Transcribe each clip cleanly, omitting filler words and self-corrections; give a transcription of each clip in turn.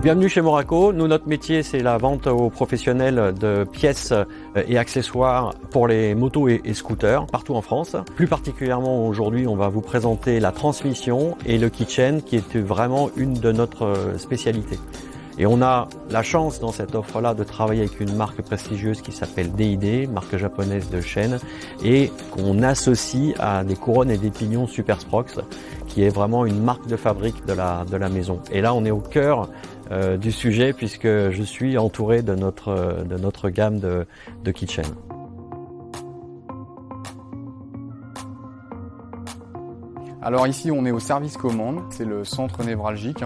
Bienvenue chez Moraco. Nous, notre métier, c'est la vente aux professionnels de pièces et accessoires pour les motos et scooters partout en France. Plus particulièrement aujourd'hui, on va vous présenter la transmission et le kitchen qui est vraiment une de notre spécialité. Et on a la chance dans cette offre-là de travailler avec une marque prestigieuse qui s'appelle DID, marque japonaise de chaîne, et qu'on associe à des couronnes et des pignons Super Sprox, qui est vraiment une marque de fabrique de la maison. Et là, on est au cœur du sujet puisque je suis entouré de notre gamme de kitchen. Alors ici on est au service commande, c'est le centre névralgique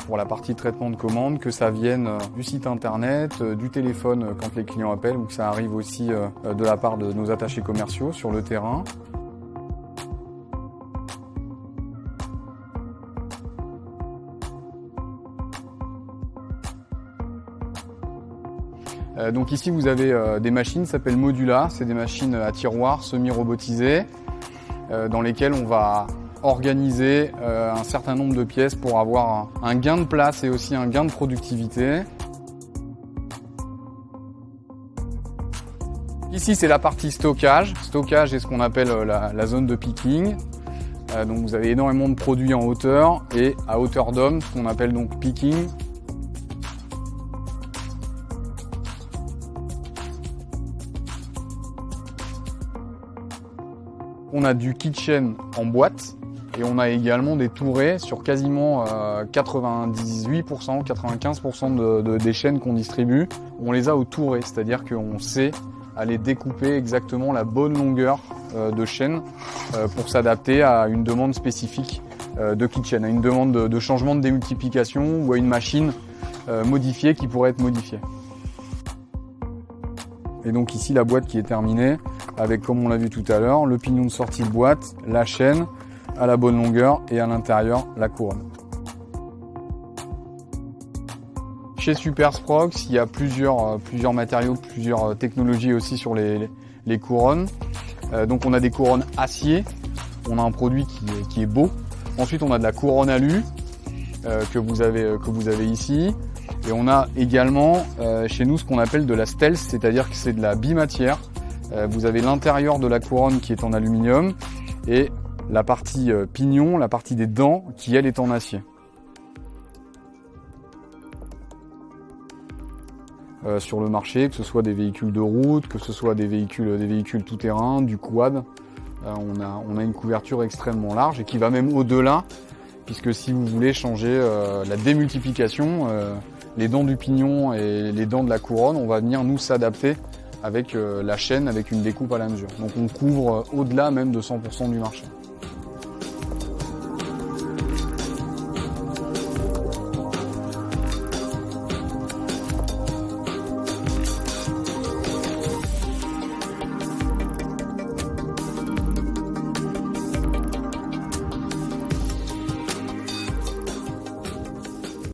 pour la partie traitement de commande, que ça vienne du site internet, du téléphone quand les clients appellent ou que ça arrive aussi de la part de nos attachés commerciaux sur le terrain. Donc ici vous avez des machines qui s'appellent Modula, c'est des machines à tiroirs semi-robotisées dans lesquelles on va organiser un certain nombre de pièces pour avoir un gain de place et aussi un gain de productivité. Ici c'est la partie stockage. Stockage est ce qu'on appelle la zone de picking. Donc vous avez énormément de produits en hauteur et à hauteur d'homme, ce qu'on appelle donc picking. On a du kitchen en boîte et on a également des tourets sur quasiment 98%, 95% des chaînes qu'on distribue. On les a au touret, c'est-à-dire qu'on sait aller découper exactement la bonne longueur de chaîne pour s'adapter à une demande spécifique de kitchen, à une demande de changement de démultiplication ou à une machine modifiée qui pourrait être modifiée. Et donc ici la boîte qui est terminée avec, comme on l'a vu tout à l'heure, le pignon de sortie de boîte, la chaîne à la bonne longueur et à l'intérieur la couronne. Chez Super Sprox, il y a plusieurs matériaux, plusieurs technologies aussi sur les couronnes. Donc on a des couronnes acier, on a un produit qui est beau. Ensuite on a de la couronne alu que vous avez ici. Et on a également chez nous ce qu'on appelle de la stealth, c'est-à-dire que c'est de la bimatière. Vous avez l'intérieur de la couronne qui est en aluminium et la partie pignon, la partie des dents qui elle est en acier. Sur le marché, que ce soit des véhicules de route, que ce soit des véhicules tout-terrain, du quad, on a une couverture extrêmement large et qui va même au-delà, puisque si vous voulez changer la démultiplication, les dents du pignon et les dents de la couronne, on va venir nous s'adapter avec la chaîne, avec une découpe à la mesure. Donc on couvre au-delà même de 100% du marché.